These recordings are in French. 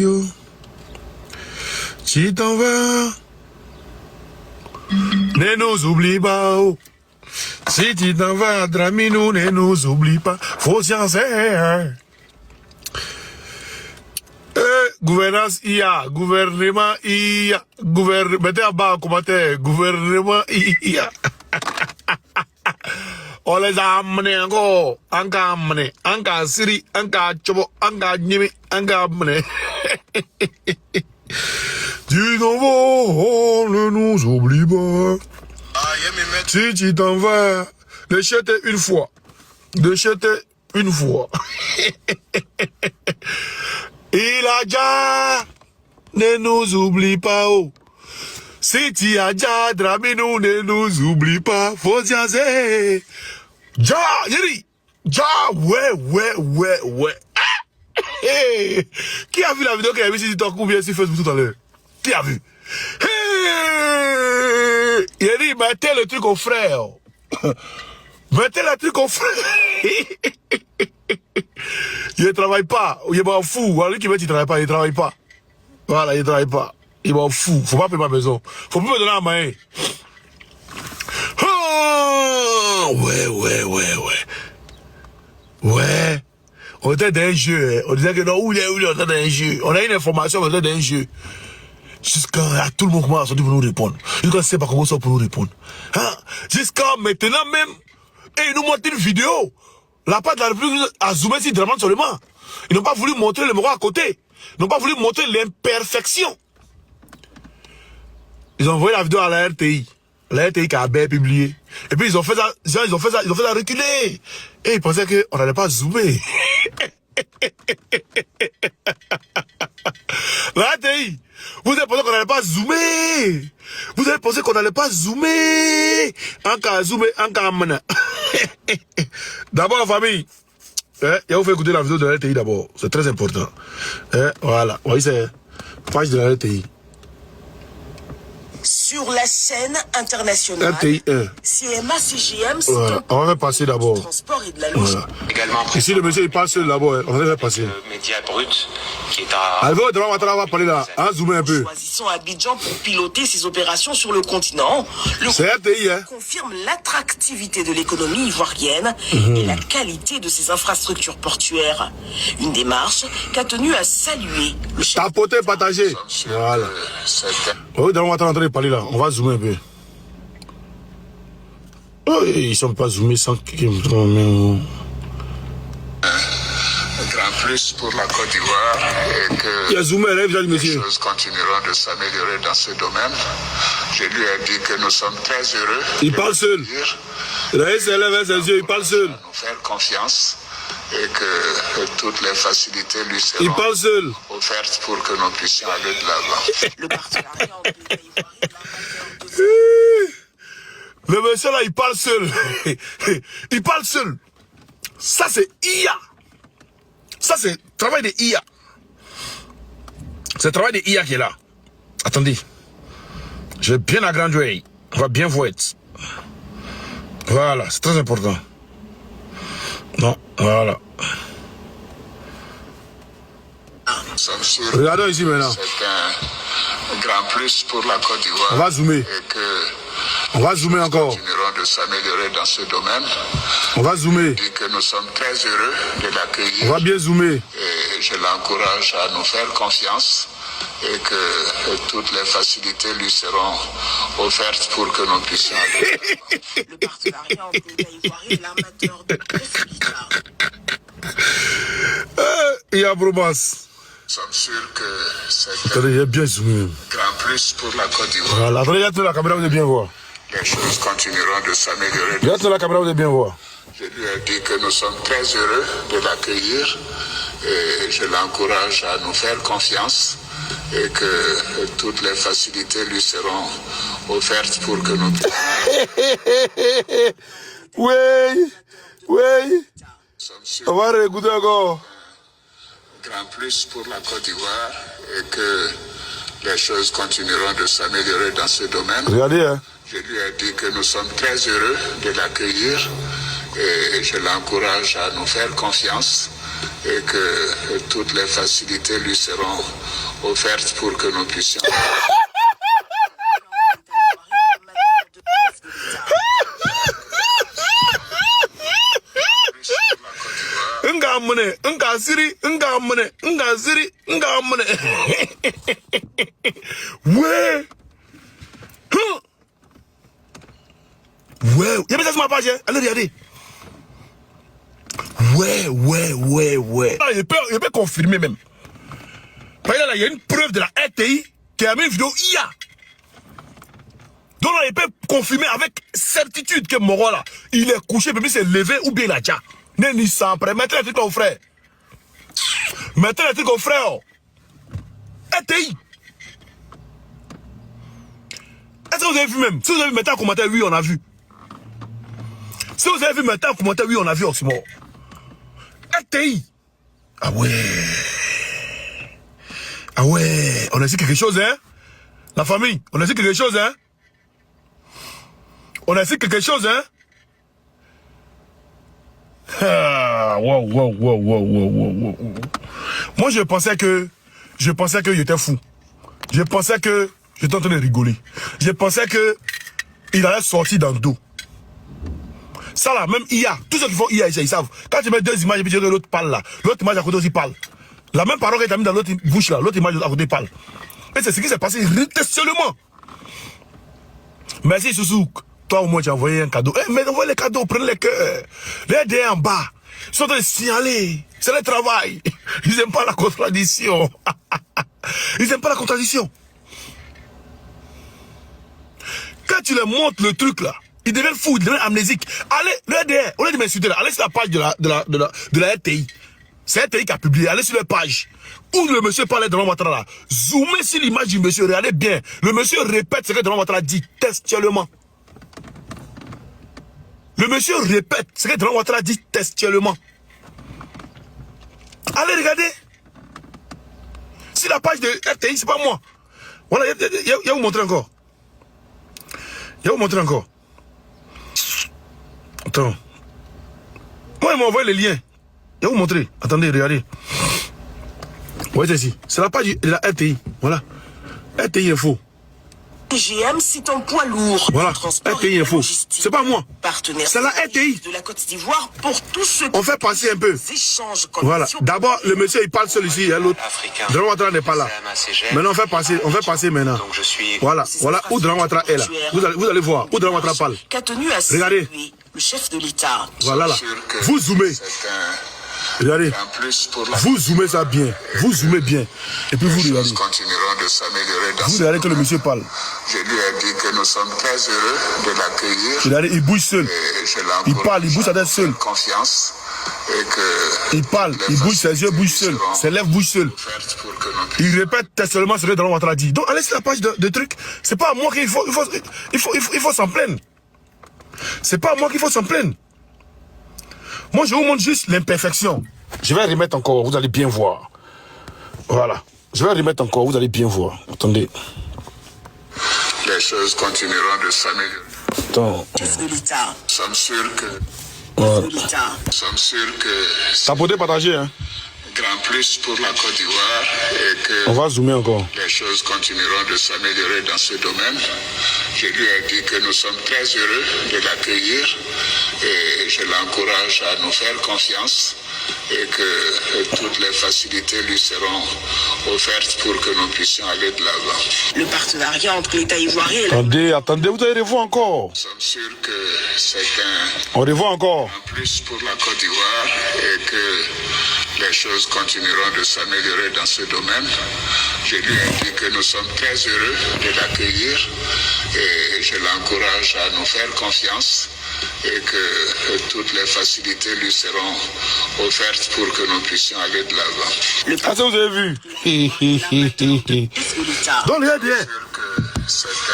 Yo, si t'en vas, ne nous oublie pas. Oh. Si tu t'en vas, Draminou, ne nous oublie pas. Faut s'y en faire. Gouvernance IA, gouvernement IA, mettez en bas en commentaire, gouvernement IA. On les a amenés encore, encore Siri, encore Chobo, encore Nimi, encore amenés. Tu t'en vas, ne nous oublie pas. Si tu t'en vas, le chète une fois. Le chète une fois. Il a déjà, ne nous oublie pas. Oh. Si tu as déjà, Draminou, ne nous oublie pas. Faut y aller. Ja, Yeri. Ja, ouais. Hey. Qui a vu la vidéo qu'il y a vu sur TikTok ou bien sur Facebook tout à l'heure? Qui a vu? Hey. Yeri, mettez le truc au frère. Mettez le truc au frère. Il ne travaille pas. Il est fou. Lui qui veut qu'il ne travaille pas, il ne travaille pas. Voilà, il ne travaille pas. Il est fou. Faut pas payer ma maison. Faut plus me donner la main. Oh, ouais. On était dans un jeu. On disait que non, où il est, on était dans un jeu. On a une information, on était dans un jeu. Jusqu'à tout le monde commence à sortir pour nous répondre. Jusqu'à ne sait pas comment ça pour nous répondre. Hein? Jusqu'à maintenant même, et ils nous montrent une vidéo. La part de la République a zoomé sur Dramane seulement. Ils n'ont pas voulu montrer le miroir à côté. Ils n'ont pas voulu montrer l'imperfection. Ils ont envoyé la vidéo à la RTI. La RTI qui a bien publié. Et puis ils ont fait ça reculer. Et ils pensaient qu'on n'allait pas zoomer. La RTI, vous avez pensé qu'on n'allait pas zoomer. Vous avez pensé qu'on n'allait pas zoomer. Encore zoomer, encore mana. D'abord, famille. Il faut écouter la vidéo de la RTI d'abord. C'est très important. Voilà. Oui, c'est page de la RTI. Sur la scène internationale, RTI 1. CMA, CGM, Voilà. On va passer d'abord. transport et de la logistique. Voilà. Ici, le monsieur, il passe seul d'abord. On va passer. Le média brut qui est à... Allez, on va parler là. Hein, zoomer un peu. Choisissant Abidjan pour piloter ses opérations sur le continent. Le C'est RTI, hein. confirme l'attractivité de l'économie ivoirienne et la qualité de ses infrastructures portuaires. Une démarche qu'a tenu à saluer le chef. Tapoter, partager. Voilà. Oui, on va entendre parler là. On va zoomer un peu. Oh, ils ne sont pas zoomés sans qu'ils me trouvent. Grand plus pour la Côte d'Ivoire et que Il y a zoomé, là, les les choses continueront de s'améliorer dans ce domaine. Je lui ai dit que nous sommes très heureux. Il parle seul. Là, il s'élève ses yeux, il parle seul. Nous faire confiance et que toutes les facilités lui Il seront parle seul. offertes pour que nous puissions aller de l'avant. Le partenariat entre l'État ivoirien et l'armateur de Le monsieur là, il parle seul. Il parle seul. Ça, c'est IA. Ça, c'est le travail de IA. C'est le travail de IA qui est là. Attendez. Je vais bien agrandir. On va bien voir. Voilà, c'est très important. Non, voilà. Nous sommes sûrs Regardons ici maintenant. c'est un grand plus pour la Côte d'Ivoire. On va zoomer. Et que On va zoomer encore. continuerons de s'améliorer dans ce domaine. On va zoomer. Je dis que nous sommes très heureux de On l'accueillir. va bien zoomer. Et je l'encourage à nous faire confiance et que toutes les facilités lui seront offertes pour que nous puissions aller. le partenariat entre l'État ivoirien et l'armateur de Préfectura. Il y a bromance. Nous sommes sûrs que c'est un Attendez, il y a bien zoomé. grand plus pour la Côte d'Ivoire. Voilà, attendez, regardez la caméra, vous allez bien voir. Les choses continueront de s'améliorer. Regardez la caméra, vous allez bien voir. Je lui ai dit que nous sommes très heureux de l'accueillir et je l'encourage à nous faire confiance et que toutes les facilités lui seront offertes pour que nous puissions. Oui. Nous sommes sûrs On va réécouter encore. grand plus pour la Côte d'Ivoire et que les choses continueront de s'améliorer dans ce domaine. Regardez, hein. Je lui ai dit que nous sommes très heureux de l'accueillir et je l'encourage à nous faire confiance et que toutes les facilités lui seront offertes pour que nous puissions... Ouais. Ouais. Il y a ça sur ma page, hein? Allez regarder. Ouais. Ah, il peut confirmer même. Par exemple, il y a une preuve de la RTI qui a mis une vidéo IA. Donc là, il peut confirmer avec certitude que Moro là, il est couché, puis il s'est levé ou bien il a déjà. N'est sans après. Mettez les trucs au frère. Mettez les trucs au frère. RTI. Est-ce que vous avez vu même? Si vous avez vu, mettez en commentaire, oui, on a vu. Si vous avez vu, mettez en commentaire, oui, on a vu aussi mort. RTI. Ah ouais. Ah ouais. On a dit quelque chose, hein? La famille, on a dit quelque chose, hein? On a dit quelque chose, hein? Ah, wow. Moi, je pensais que il était fou. Je pensais que j'étais en train de rigoler. Je pensais que il allait sortir dans le dos. Ça là, même IA, tous ceux qui font IA, ils savent. Quand tu mets deux images et puis l'autre parle là, l'autre image à côté aussi parle. La même parole que tu as mis dans l'autre bouche là, l'autre image à côté parle. Et c'est ce qui s'est passé seulement. Merci Sousouk. Toi au moins tu as envoyé un cadeau. Eh, mais envoyez les cadeaux, prenez les cœurs. Les dés en bas. Ils sont en train de signaler. C'est le travail. Ils n'aiment pas la contradiction. Ils n'aiment pas la contradiction. Quand tu leur montres le truc là, ils deviennent fous, ils deviennent amnésiques. Allez, le DR, au lieu de m'insulter là, allez sur la page de la RTI. C'est RTI qui a publié, allez sur la page. Où le monsieur parlait de Ouattara là. Zoomez sur l'image du monsieur, regardez bien. Le monsieur répète ce que Ouattara dit textuellement. Le monsieur répète ce que Ouattara dit textuellement. Allez regarder. Si la page de RTI, c'est pas moi. Voilà, il y a vous montrer encore. Il y a vous montrer encore. Attends. Moi, il m'a envoyé les liens. Il y a vous montrer. Attendez, regardez. Voyez ici. C'est la page de la RTI. Voilà. RTI Info. GM, c'est un poids lourd. Voilà. RTI Info. C'est pas moi. C'est la RTI. De la Côte d'Ivoire pour tous ceux on fait passer un peu. Voilà. D'abord, le monsieur, il parle seul ici. Il y a l'autre. Dran Ouattara n'est pas là. Maintenant, on fait passer maintenant. Donc je suis... Voilà. Voilà où Dran Ouattara est là. Vous allez voir où Dran Ouattara parle. Regardez. Le chef de l'État. Voilà là. Vous zoomez. Regardez. Vous zoomez ça bien. Vous zoomez bien. Et puis vous regardez. Vous regardez que le monsieur parle. Je lui ai dit que nous sommes très heureux de l'accueillir. Regardez, il bouge seul. Il parle, il bouge sa tête seul. Confiance et que il parle, il bouge, ses yeux bougent seuls, ses lèvres bougent seuls. Il répète seulement ce que Dran Ouattara dit. Donc allez sur la page de truc. C'est pas à moi qu'il faut s'en plaindre. C'est pas à moi qu'il faut s'en plaindre. Moi, je vous montre juste l'imperfection. Je vais remettre encore, vous allez bien voir. Voilà. Je vais remettre encore, vous allez bien voir. Attendez. Les choses continueront de s'améliorer. Attends. Chef de l'État. Nous sommes sûrs que... Voilà. Nous sommes sûrs que... T'abonner, partager, hein. Grand plus pour la Côte d'Ivoire et que... On va zoomer encore. Les choses continueront de s'améliorer dans ce domaine. Je lui ai dit que nous sommes très heureux de l'accueillir et je l'encourage à nous faire confiance et que toutes les facilités lui seront offertes pour que nous puissions aller de l'avant. Le partenariat entre l'État ivoirien et la... Attendez, vous allez revoir encore. Nous sommes sûrs que c'est un... On revoit encore. En plus pour la Côte d'Ivoire et que les choses continueront de s'améliorer dans ce domaine. Je lui ai dit que nous sommes très heureux de l'accueillir et je l'encourage à nous faire confiance et que toutes les facilités lui seront offertes pour que nous puissions aller de l'avant. Ah, ça vous avez vu. Donc, regardez,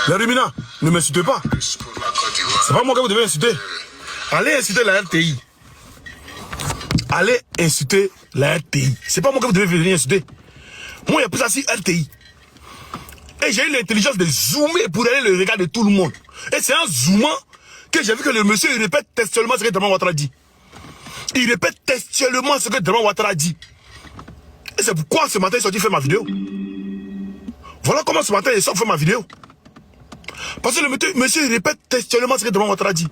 les ruminants, ne m'insultez pas. C'est pas moi que vous devez insulter. Allez insulter la RTI. Allez insulter la RTI. C'est pas moi que vous devez venir insulter. Moi, il y a plus assis RTI. Et j'ai eu l'intelligence de zoomer pour aller le regard de tout le monde. Et c'est en zoomant que j'ai vu que le monsieur il répète textuellement ce que Dran Ouattara dit. Il répète textuellement ce que Draman Ouattara dit. Et c'est pourquoi ce matin, il est sorti faire ma vidéo. Voilà comment ce matin, il est sorti faire ma vidéo. Parce que le monsieur, il répète textuellement ce que Draman Ouattara dit.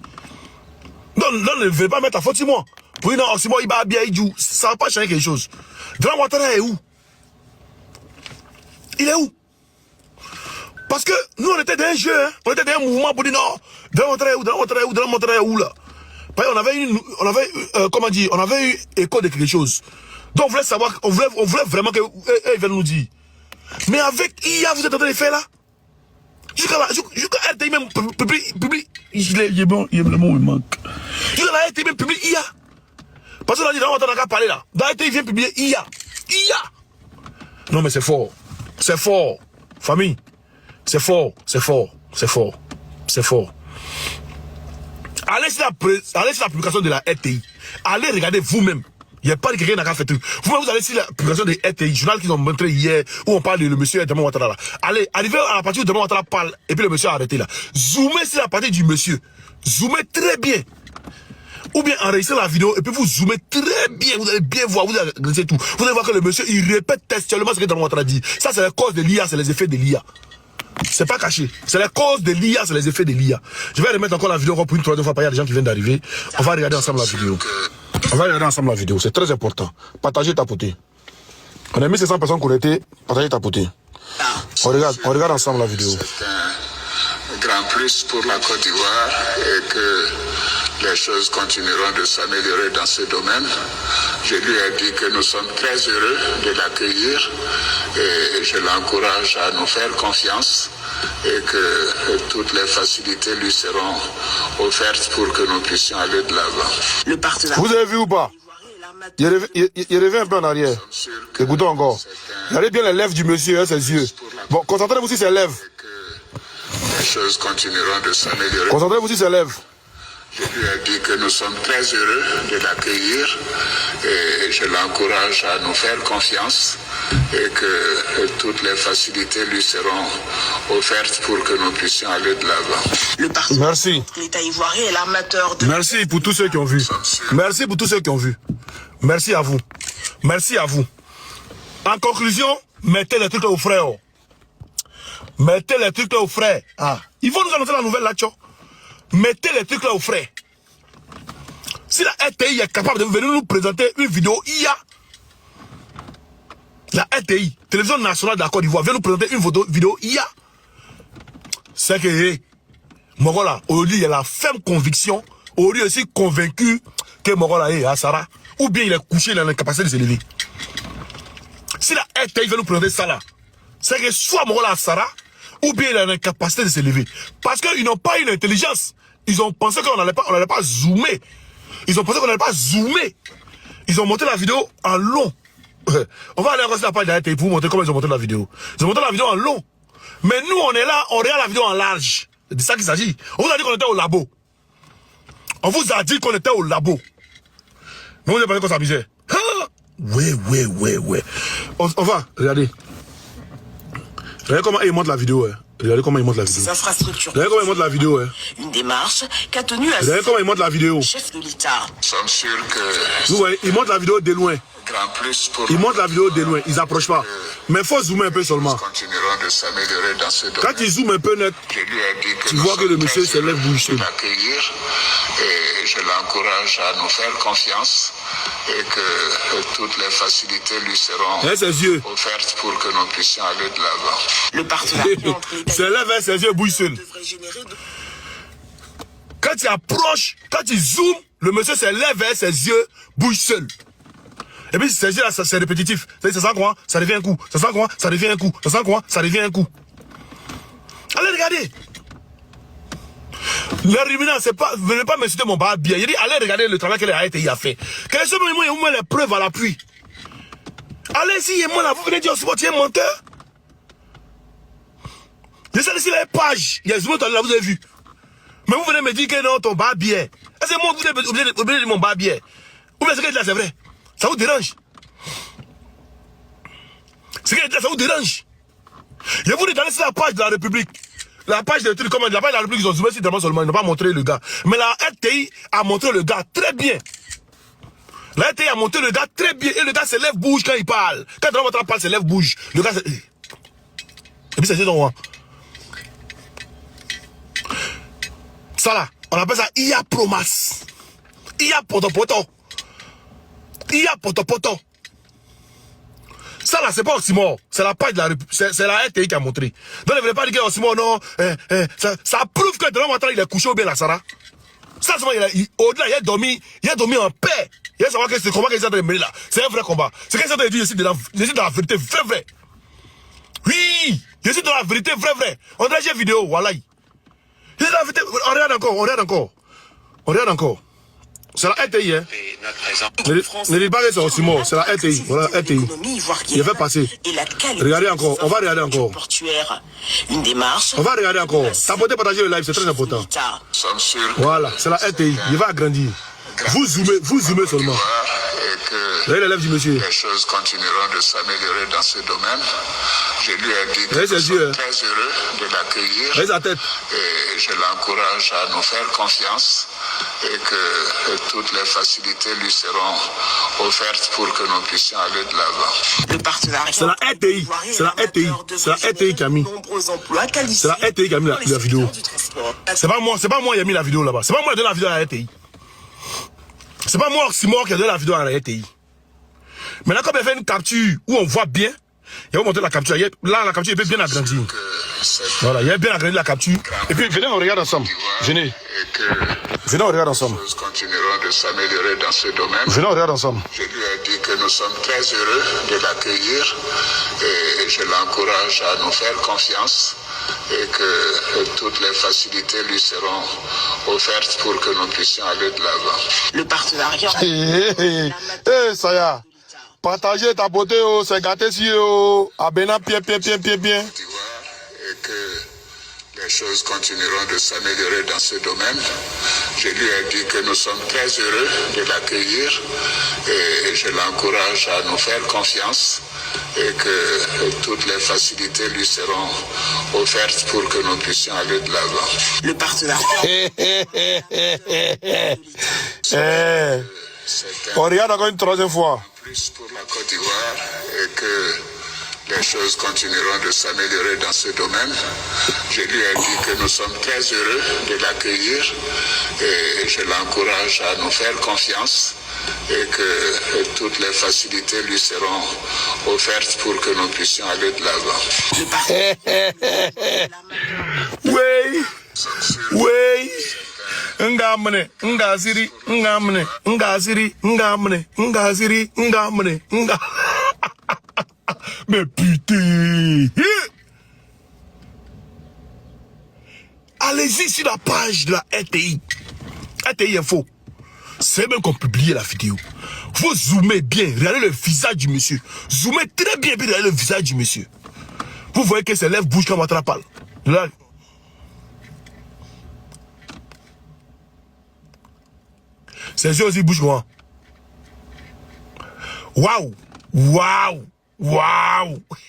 Non, ne vais pas mettre la faute sur moi. Pour une heure, c'est moi, il va bien, il joue. Ça va pas changer quelque chose. Draman Ouattara est où? Il est où? Parce que nous, on était dans un jeu, hein. On était dans un mouvement pour dire non, Draman Ouattara est où? Draman Ouattara est où? Draman Ouattara est où là? Parce qu'on avait comment dire, on avait eu écho de quelque chose. Donc on voulait savoir, on voulait vraiment qu'ils viennent nous dire. Mais avec IA, vous êtes en train de faire là? Jusqu'à RTI même publie. Il est bon, le mot il manque. Jusqu'à la RTI même publie IA. Parce qu'on a dit, on n'a qu'à parler là. Dans RTI, il vient publier IA. IA. Non mais c'est fort. C'est fort. Famille. C'est fort. C'est fort. C'est fort. C'est fort. Allez sur la publication de la RTI. Allez regarder vous-même. Il n'y a pas de quelqu'un qui a fait tout. Vous-même, vous allez sur la publication de RTI, journal qu'ils ont montré hier, où on parle de le monsieur Draman Ouattara là. Allez, arrivez à la partie où Draman Ouattara parle, et puis le monsieur a arrêté là. Zoomez sur la partie du monsieur. Zoomez très bien. Ou bien enregistrez la vidéo, et puis vous zoomez très bien. Vous allez bien voir, vous allez regarder tout. Vous allez voir que le monsieur, il répète textuellement ce que Draman Ouattara dit. Ça, c'est la cause de l'IA, c'est les effets de l'IA. C'est pas caché. C'est la cause de l'IA, c'est les effets de l'IA. Je vais remettre encore la vidéo pour une troisième fois, parce qu'il y a des gens qui viennent d'arriver. On va regarder ensemble la vidéo. On va regarder ensemble la vidéo, c'est très important. Partagez, tapotez. On a mis 700 personnes connectées, partagez, tapotez. On regarde ensemble la vidéo. C'est un grand plus pour la Côte d'Ivoire et que les choses continueront de s'améliorer dans ce domaine. Je lui ai dit que nous sommes très heureux de l'accueillir et je l'encourage à nous faire confiance et que toutes les facilités lui seront offertes pour que nous puissions aller de l'avant. Le partenariat. Vous avez vu ou pas? Il revient un peu en arrière. Écoutons encore. Regardez bien les lèvres du monsieur, hein, ses yeux. Bon, concentrez-vous sur ses lèvres. Les choses continueront de s'améliorer. Concentrez-vous sur ses lèvres. Je lui ai dit que nous sommes très heureux de l'accueillir et je l'encourage à nous faire confiance et que toutes les facilités lui seront offertes pour que nous puissions aller de l'avant. Le partenariat. Merci. L'État ivoirien est l'armateur de... Merci pour tous ceux qui ont vu. Merci pour tous ceux qui ont vu. Merci à vous. Merci à vous. En conclusion, mettez les trucs là au frais. Oh. Mettez les trucs là au frais. Ah. Ils vont nous annoncer la nouvelle là, tcho. Mettez les trucs là au frais. Si la RTI est capable de venir nous présenter une vidéo IA, la RTI, Télévision Nationale de la Côte d'Ivoire, vient nous présenter une vidéo IA, c'est que Mogola, aujourd'hui, il a la ferme conviction, aujourd'hui aussi convaincu que Mogola est à Sarah, ou bien il est couché, il a l'incapacité de se lever. Si la RTI vient nous présenter ça là, c'est que soit Mogola à Sarah, ou bien il a l'incapacité de se lever. Parce qu'ils n'ont pas une intelligence. Ils ont pensé qu'on n'allait pas zoomer. Ils ont pensé qu'on n'allait pas zoomer. Ils ont monté la vidéo en long. On va aller regarder la page d'ARTI pour vous montrer comment ils ont monté la vidéo. Ils ont monté la vidéo en long. Mais nous, on est là, on regarde la vidéo en large. C'est de ça qu'il s'agit. On vous a dit qu'on était au labo. On vous a dit qu'on était au labo. Mais vous avez pensé qu'on s'amusait. Ouais. On va, regardez. Regardez comment il monte la vidéo. Hein. Regardez comment il monte la vidéo. Ces infrastructures. Regardez comment il monte la vidéo. Hein. Une démarche qu'a tenue à... Regardez comment il monte la vidéo. Chef de l'État. Nous sommes sûrs que... Vous voyez, il monte la vidéo de loin. Grand plus pour Il monte la vidéo de loin. Ils n'approchent pas. Mais il faut zoomer un peu seulement. continueront de s'améliorer dans ce domaine. Quand il zoome un peu net, Je lui ai dit que tu vois que le monsieur se lève bouché. l'accueillir et je l'encourage à nous faire confiance et que toutes les facilités lui seront hein, ses yeux. offertes pour que nous puissions aller de l'avant. Le partenariat entre l'État Se lève, hein, ses yeux bouillent seul. devrait générer de... Quand il approche, quand il zoome, le monsieur se lève, hein, ses yeux bouillent seul. Et puis ces yeux là, c'est répétitif. Ça sent quoi? Ça devient un coup. Ça sent quoi? Ça devient un coup. Ça sent quoi? Ça devient un coup. Allez, regardez. Le ruminant, c'est pas, venez pas m'insulter mon bas bien. Il dit, allez regarder le travail que la RTI a fait. Quelles sont les preuves à l'appui? Allez-y, et moi là, vous venez dire au tu es menteur. Laissez ici les pages. Il y a des autres là, vous avez vu. Mais vous venez me dire que non, ton bas bien. Est-ce que moi, vous avez oublié de dire mon bas bien? Ou bien ce que là, c'est vrai? Ça vous dérange? Ce que là, ça vous dérange? Je vous dis d'aller sur la page de la République. La page de trucs comme la page de la République, ils ont zoomé sur seulement, ils n'ont pas montré le gars. Mais la RTI a montré le gars très bien. La RTI a monté le gars très bien. Et le gars, ses lèvres bougent quand il parle. Quand Draman Ouattara parle, ses lèvres bougent. Le gars, et puis c'est donc ça là, on appelle ça IA Promas. IA Poto. IA Poto. Ça là, c'est pas Oxymore. C'est la page de la c'est la RTI qui a montré. Donc, ne voulez pas dire que Oxymore, non. Ça prouve que Draman Ouattara, il est couché au bien la Sarah. Ça, au-delà, il a dormi en paix. Il a savoir que c'est le combat qu'ils sont en train de mener là. C'est un vrai combat. C'est qu'ils sont en train de dire, je suis dans la vérité, vrai. Oui, je suis dans la vérité, vrai. On a déjà vidéo, voilà. Je suis dans la vérité, on regarde encore. C'est la RTI, hein. Ne dites pas que c'est aussi mort, c'est la RTI. Voilà, RTI. Il fait passer. Regardez encore, on va regarder encore. Une démarche. On va regarder encore. Tapotez, partagez le live, c'est très important. Voilà, c'est la RTI. Il va agrandir. Vous zoomez seulement. Regardez les lèvres du monsieur. Les choses continueront de s'améliorer dans ce domaine. Je lui ai dit que je suis très heureux de l'accueillir. Regardez sa tête. Et je l'encourage à nous faire confiance et que toutes les facilités lui seront offertes pour que nous puissions aller de l'avant. Le partenariat. C'est la RTI. C'est la RTI. C'est la RTI qui a mis. C'est la RTI qui a mis la vidéo. C'est pas moi qui a mis la vidéo là-bas. C'est pas moi qui a donné la vidéo à la RTI. C'est pas moi Oxymore qui a donné la vidéo à la RTI. Maintenant, comme il fait une capture où on voit bien, il va montrer la capture. Là, la capture, il peut bien agrandir. Voilà, il a bien agrandi la capture. Et puis, venez, on regarde ensemble. Venez, on regarde ensemble. Les choses continueront de s'améliorer dans ce domaine. Venez, on regarde ensemble. Je lui ai dit que nous sommes très heureux de l'accueillir et je l'encourage à nous faire confiance et que toutes les facilités lui seront offertes pour que nous puissions aller de l'avant. Le partenariat. Ça y est. Partagez ta beauté, c'est gâté si abena bien. Et que les choses continueront de s'améliorer dans ce domaine. Je lui ai dit que nous sommes très heureux de l'accueillir et je l'encourage à nous faire confiance et que toutes les facilités lui seront offertes pour que nous puissions aller de l'avant. Le partenariat. On regarde encore une troisième fois. Plus pour la Côte d'Ivoire et que les choses continueront de s'améliorer dans ce domaine. Je lui ai dit que nous sommes très heureux de l'accueillir et je l'encourage à nous faire confiance et que toutes les facilités lui seront offertes pour que nous puissions aller de l'avant. Oui. Ngamne. Mais putain. Allez-y sur la page de la RTI. RTI Info. C'est même qu'on publie la vidéo. Vous zoomez bien, regardez le visage du monsieur. Zoomez très bien, regardez le visage du monsieur. Vous voyez que ses lèvres bougent comme Ouattara parle. Là. Ses yeux aussi bougent moi. Waouh.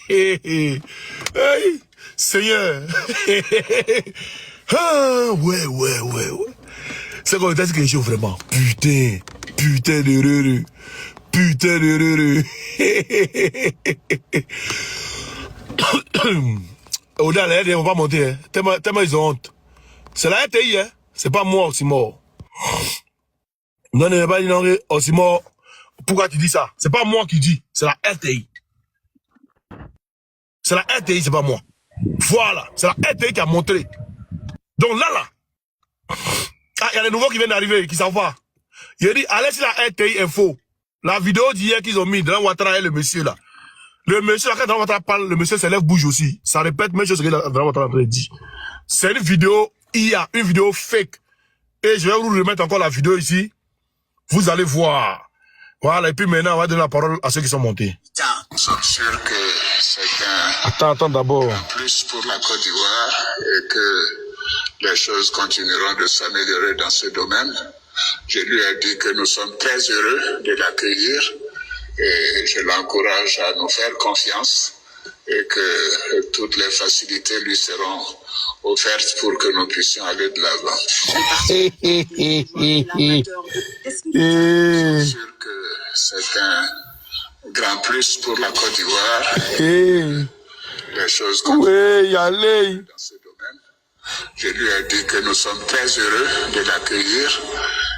Hey. Seigneur. Ah, ouais. C'est comme ça que je suis vraiment. Putain d'heureux. Au-delà, les RTI, on va pas monter. Hein. Tellement ils ont honte. C'est la RTI, hein. C'est pas moi, Oxymore. Non, ne pas dire non, Oxymore. Pourquoi tu dis ça? C'est pas moi qui dis, c'est la RTI. C'est la RTI, c'est pas moi. Voilà, c'est la RTI qui a montré. Donc là. Ah, il y a des nouveaux qui viennent d'arriver, qui savent pas. Il a dit, allez sur la RTI Info. La vidéo d'hier qu'ils ont mis, Draman Ouattara et le monsieur là. Le monsieur là, quand Draman Ouattara parle, le monsieur ses lèvres bougent aussi. Ça répète même chose que Draman Ouattara dit. C'est une vidéo IA, une vidéo fake. Et je vais vous remettre encore la vidéo ici. Vous allez voir. Voilà, et puis maintenant, on va donner la parole à ceux qui sont montés. Nous sommes sûrs que c'est un Attends d'abord. plus pour la Côte d'Ivoire et que les choses continueront de s'améliorer dans ce domaine. Je lui ai dit que nous sommes très heureux de l'accueillir et je l'encourage à nous faire confiance et que toutes les facilités lui seront offertes pour que nous puissions aller de l'avant. Je suis sûr que c'est un grand plus pour la Côte d'Ivoire. Les choses comme dans ce domaine. Je lui ai dit que nous sommes très heureux de l'accueillir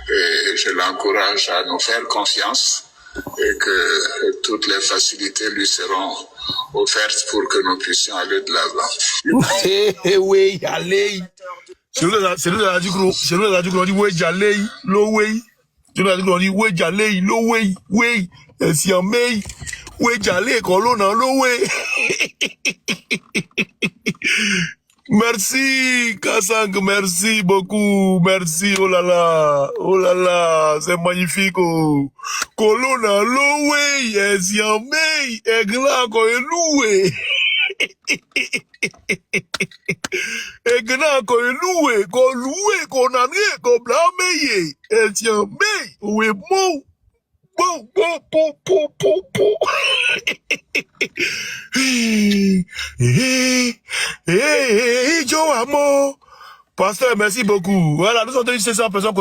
et je l'encourage à nous faire confiance et que toutes les facilités lui seront offertes pour que nous puissions aller de l'avant. Oui, allez. C'est nous la dit qu'on dit oui, j'allais, lo way. C'est nous la dit qu'on dit oui, j'allais, lo way, oui. Et si en mai, oui, j'allais, qu'on l'on a lo way. Merci, Kassang, merci beaucoup, merci, oh là là, c'est magnifique, oh. Colonna, loué, yes, yamé, egla, ko loué. Egla, ko loué, ko nané, ko blamé, yes, yamé, oui, bon. Joe Amo. Pasteur, merci beaucoup. Voilà, nous sommes 600 personnes.